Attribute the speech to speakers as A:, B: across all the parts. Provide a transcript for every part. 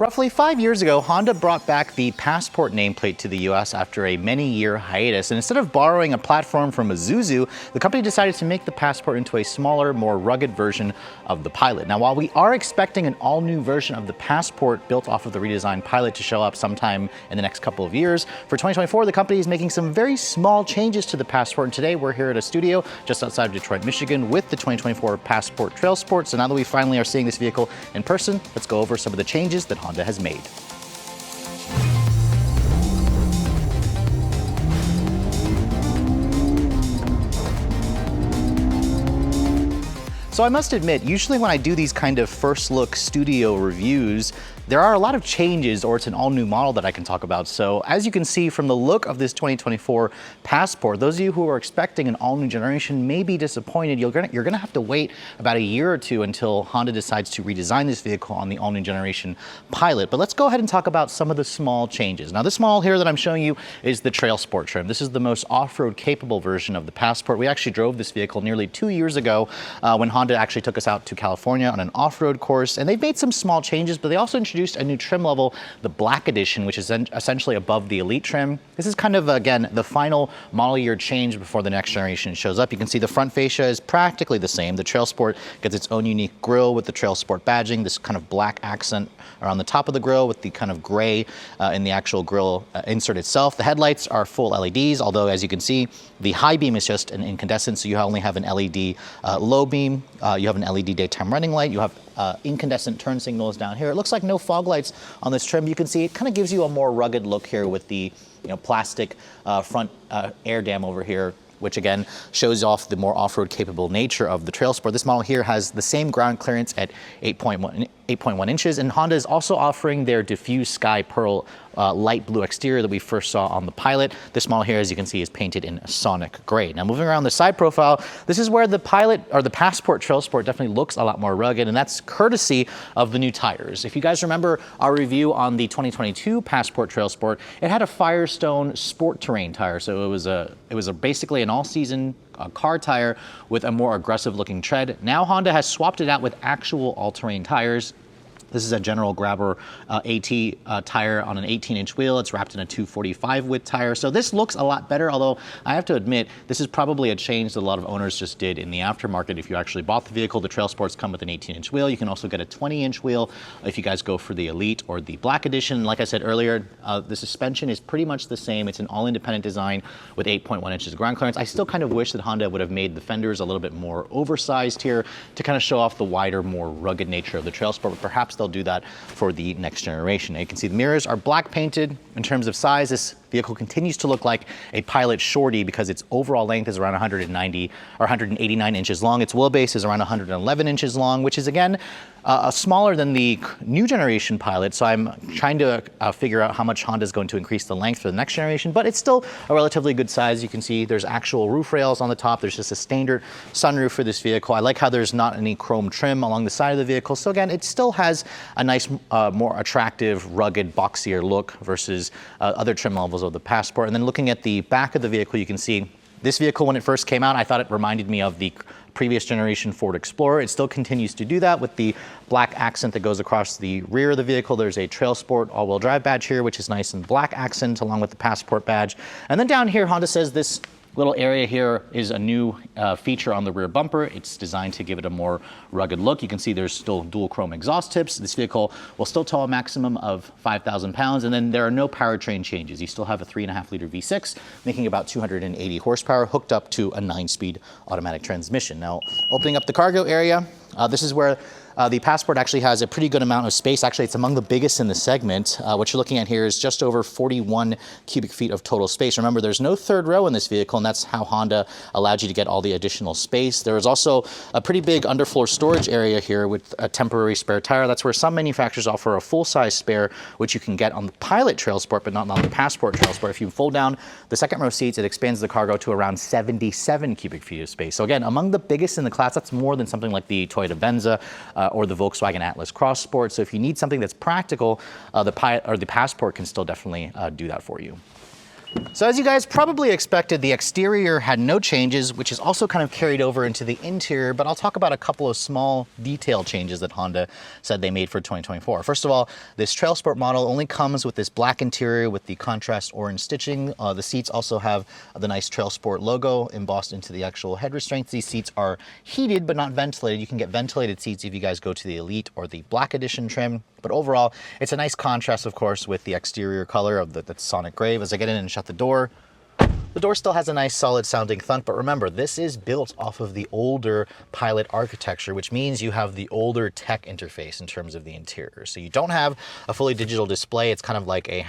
A: Roughly 5 years ago, Honda brought back the Passport nameplate to the US after a many-year hiatus. And instead of borrowing a platform from Isuzu, the company decided to make the Passport into a smaller, more rugged version of the Pilot. Now, while we are expecting an all-new version of the Passport built off of the redesigned Pilot to show up sometime in the next couple of years, for 2024, the company is making some very small changes to the Passport. And today, we're here at a studio just outside of Detroit, Michigan, with the 2024 Passport Trailsport. So now that we finally are seeing this vehicle in person, let's go over some of the changes that Honda has made. So I must admit, usually when I do these kind of first look studio reviews, there are a lot of changes, or it's an all new model that I can talk about. So as you can see from the look of this 2024 Passport, those of you who are expecting an all new generation may be disappointed. You're gonna have to wait about a year or two until Honda decides to redesign this vehicle on the all new generation Pilot. But let's go ahead and talk about some of the small changes. Now this model here that I'm showing you is the Trailsport trim. This is the most off-road capable version of the Passport. We actually drove this vehicle nearly 2 years ago when Honda actually took us out to California on an off-road course, and they've made some small changes, but they also introduced a new trim level, the Black Edition, which is essentially above the Elite trim. This is kind of, again, the final model year change before the next generation shows up. You can see the front fascia is practically the same. The Trailsport gets its own unique grille with the Trailsport badging, this kind of black accent around the top of the grille with the kind of gray in the actual grille insert itself. The headlights are full LEDs, although as you can see, the high beam is just an incandescent, so you only have an LED low beam. You have an LED daytime running light. You have incandescent turn signals down here. It looks like no fog lights on this trim. You can see it kind of gives you a more rugged look here with the plastic front air dam over here, which again shows off the more off-road capable nature of the Trailsport. This model here has the same ground clearance at 8.1 inches, and Honda is also offering their diffuse sky pearl light blue exterior that we first saw on the Pilot. This model here, as you can see, is painted in sonic gray. Now moving around the side profile, this is where the Pilot, or the Passport Trailsport, definitely looks a lot more rugged, and that's courtesy of the new tires. If you guys remember our review on the 2022 Passport Trailsport, it had a Firestone Sport Terrain tire, so it was basically an all-season car tire with a more aggressive looking tread. Now Honda has swapped it out with actual all-terrain tires. This is a General Grabber AT tire on an 18-inch wheel. It's wrapped in a 245 width tire. So this looks a lot better, although I have to admit, this is probably a change that a lot of owners just did in the aftermarket. If you actually bought the vehicle, the Trailsports come with an 18-inch wheel. You can also get a 20-inch wheel if you guys go for the Elite or the Black Edition. Like I said earlier, the suspension is pretty much the same. It's an all-independent design with 8.1 inches of ground clearance. I still kind of wish that Honda would have made the fenders a little bit more oversized here to kind of show off the wider, more rugged nature of the Trailsport, but perhaps they'll do that for the next generation. Now you can see the mirrors are black painted. In terms of size, this vehicle continues to look like a Pilot Shorty because its overall length is around 190 or 189 inches long. Its wheelbase is around 111 inches long, which is again smaller than the new generation Pilot. So I'm trying to figure out how much Honda is going to increase the length for the next generation, but it's still a relatively good size. You can see there's actual roof rails on the top. There's just a standard sunroof for this vehicle. I like how there's not any chrome trim along the side of the vehicle. So again, it still has a nice, more attractive, rugged, boxier look versus other trim levels of the Passport. And then looking at the back of the vehicle, you can see this vehicle, when it first came out, I thought it reminded me of the previous generation Ford Explorer. It still continues to do that with the black accent that goes across the rear of the vehicle. There's a Trailsport all-wheel drive badge here, which is nice in black accent along with the Passport badge. And then down here, Honda says this little area here is a new feature on the rear bumper. It's designed to give it a more rugged look. You can see there's still dual chrome exhaust tips. This vehicle will still tow a maximum of 5,000 pounds, and then there are no powertrain changes. You still have a 3.5 liter V6, making about 280 horsepower, hooked up to a 9-speed automatic transmission. Now, opening up the cargo area, this is where the Passport actually has a pretty good amount of space. Actually, it's among the biggest in the segment. What you're looking at here is just over 41 cubic feet of total space. Remember, there's no third row in this vehicle, and that's how Honda allowed you to get all the additional space. There is also a pretty big underfloor storage area here with a temporary spare tire. That's where some manufacturers offer a full-size spare, which you can get on the Pilot Trailsport, but not on the Passport Trailsport. If you fold down the second row seats, it expands the cargo to around 77 cubic feet of space. So again, among the biggest in the class. That's more than something like the Toyota Venza or the Volkswagen Atlas Cross Sport. So if you need something that's practical, the Passport can still definitely do that for you. So as you guys probably expected, the exterior had no changes, which is also kind of carried over into the interior, but I'll talk about a couple of small detail changes that Honda said they made for 2024. First of all, this Trailsport model only comes with this black interior with the contrast orange stitching. The seats also have the nice Trailsport logo embossed into the actual head restraints. These seats are heated but not ventilated. You can get ventilated seats if you guys go to the Elite or the Black Edition trim. But overall, it's a nice contrast, of course, with the exterior color of the Sonic Gray. As I get in and shut the door still has a nice solid sounding thunk, but remember, this is built off of the older Pilot architecture, which means you have the older tech interface in terms of the interior. So you don't have a fully digital display. It's kind of like a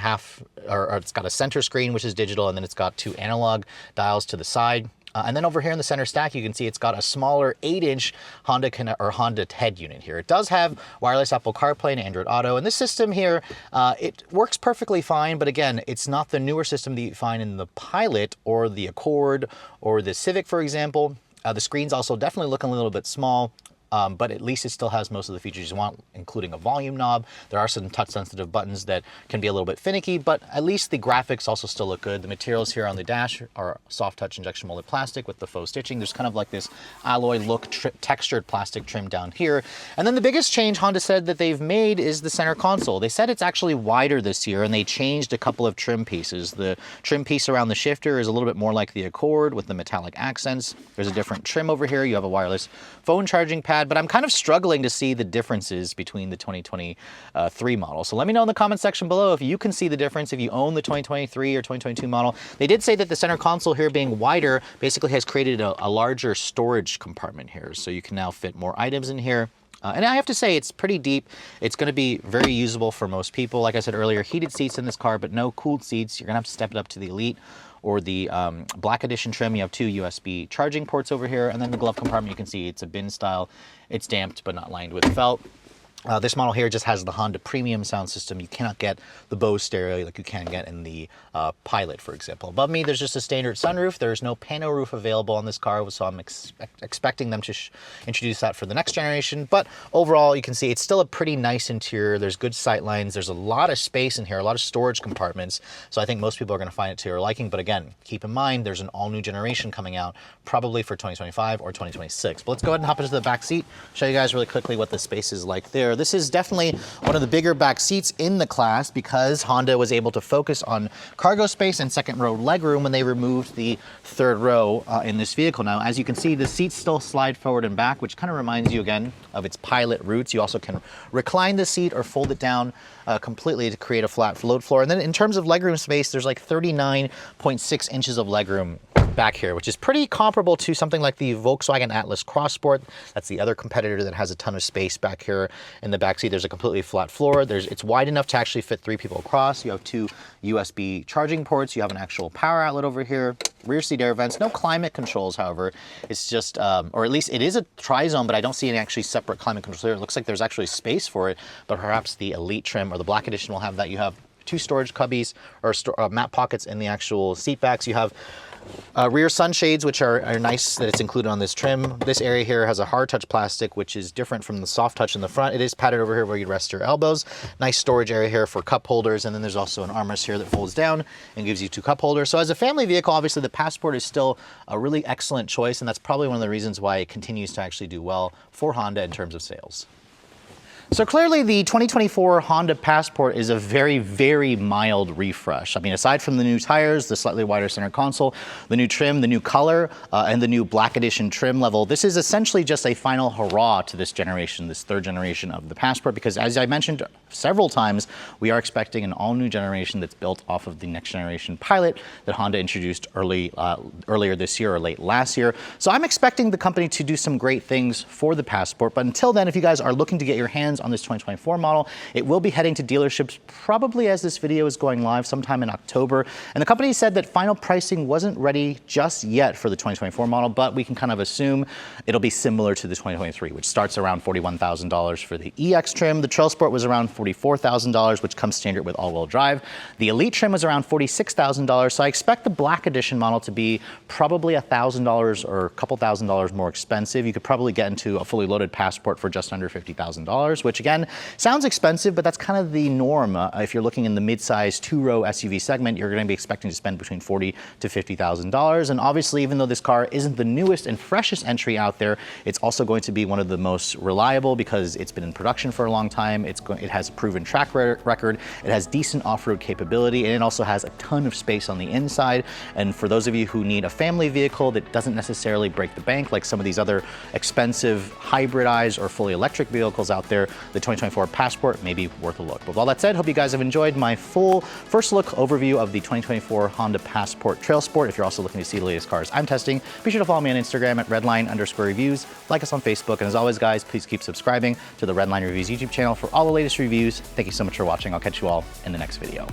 A: or it's got a center screen, which is digital, and then it's got 2 analog dials to the side. And then over here in the center stack, you can see it's got a smaller 8-inch Honda head unit here. It does have wireless Apple CarPlay and Android Auto. And this system here, it works perfectly fine. But again, it's not the newer system that you find in the Pilot or the Accord or the Civic, for example. The screen's also definitely looking a little bit small. But at least it still has most of the features you want, including a volume knob. There are some touch-sensitive buttons that can be a little bit finicky, but at least the graphics also still look good. The materials here on the dash are soft touch injection molded plastic with the faux stitching. There's kind of like this alloy look textured plastic trim down here. And then the biggest change Honda said that they've made is the center console. They said it's actually wider this year, and they changed a couple of trim pieces. The trim piece around the shifter is a little bit more like the Accord with the metallic accents. There's a different trim over here. You have a wireless phone charging pad, but I'm kind of struggling to see the differences between the 2023 model. So let me know in the comment section below if you can see the difference if you own the 2023 or 2022 model. They did say that the center console here being wider basically has created a larger storage compartment here. So you can now fit more items in here. And I have to say, it's pretty deep. It's going to be very usable for most people. Like I said earlier, heated seats in this car, but no cooled seats. You're going to have to step it up to the Elite or the Black Edition trim. You have 2 USB charging ports over here. And then the glove compartment, you can see it's a bin style. It's damped, but not lined with felt. This model here just has the Honda premium sound system. You cannot get the Bose stereo like you can get in the Pilot, for example. Above me, there's just a standard sunroof. There's no pano roof available on this car, so I'm expecting them to introduce that for the next generation. But overall, you can see it's still a pretty nice interior. There's good sight lines. There's a lot of space in here, a lot of storage compartments. So I think most people are going to find it to their liking. But again, keep in mind, there's an all-new generation coming out, probably for 2025 or 2026. But let's go ahead and hop into the back seat, show you guys really quickly what the space is like there. This is definitely one of the bigger back seats in the class because Honda was able to focus on cargo space and second row legroom when they removed the third row in this vehicle. Now, as you can see, the seats still slide forward and back, which kind of reminds you again of its Pilot roots. You also can recline the seat or fold it down completely to create a flat load floor. And then in terms of legroom space, there's like 39.6 inches of legroom back here, which is pretty comparable to something like the Volkswagen Atlas Cross Sport. That's the other competitor that has a ton of space back here in the back seat. There's a completely flat floor. It's wide enough to actually fit 3 people across. You have 2 USB charging ports. You have an actual power outlet over here. Rear seat air vents. No climate controls, however. It's just, or at least it is a tri-zone, but I don't see any actually separate climate controls here. It looks like there's actually space for it, but perhaps the Elite trim or the Black Edition will have that. You have 2 storage cubbies or map pockets in the actual seat backs. You have rear sunshades, which are nice that it's included on this trim. This area here has a hard touch plastic, which is different from the soft touch in the front. It is padded over here where you rest your elbows. Nice storage area here for cup holders. And then there's also an armrest here that folds down and gives you 2 cup holders. So as a family vehicle, obviously the Passport is still a really excellent choice. And that's probably one of the reasons why it continues to actually do well for Honda in terms of sales. So clearly the 2024 Honda Passport is a very, very mild refresh. I mean, aside from the new tires, the slightly wider center console, the new trim, the new color, and the new Black Edition trim level, this is essentially just a final hurrah to this generation, this 3rd generation of the Passport, because as I mentioned several times, we are expecting an all-new generation that's built off of the next generation Pilot that Honda introduced earlier this year or late last year. So I'm expecting the company to do some great things for the Passport, but until then, if you guys are looking to get your hands on this 2024 model, it will be heading to dealerships probably as this video is going live sometime in October. And the company said that final pricing wasn't ready just yet for the 2024 model, but we can kind of assume it'll be similar to the 2023, which starts around $41,000 for the EX trim. The Trailsport was around $44,000, which comes standard with all-wheel drive. The Elite trim was around $46,000, so I expect the Black Edition model to be probably $1,000 or a couple $1,000s more expensive. You could probably get into a fully loaded Passport for just under $50,000, which again, sounds expensive, but that's kind of the norm. If you're looking in the mid-size two-row SUV segment, you're going to be expecting to spend between $40,000 to $50,000. And obviously, even though this car isn't the newest and freshest entry out there, it's also going to be one of the most reliable because it's been in production for a long time. It has a proven track record. It has decent off-road capability, and it also has a ton of space on the inside. And for those of you who need a family vehicle that doesn't necessarily break the bank like some of these other expensive hybridized or fully electric vehicles out there, the 2024 Passport may be worth a look. But with all that said, hope you guys have enjoyed my full first look overview of the 2024 Honda Passport Trailsport. If you're also looking to see the latest cars I'm testing, be sure to follow me on Instagram at redline_reviews, like us on Facebook, and as always guys, please keep subscribing to the Redline Reviews YouTube channel for all the latest reviews. Thank you so much for watching. I'll catch you all in the next video.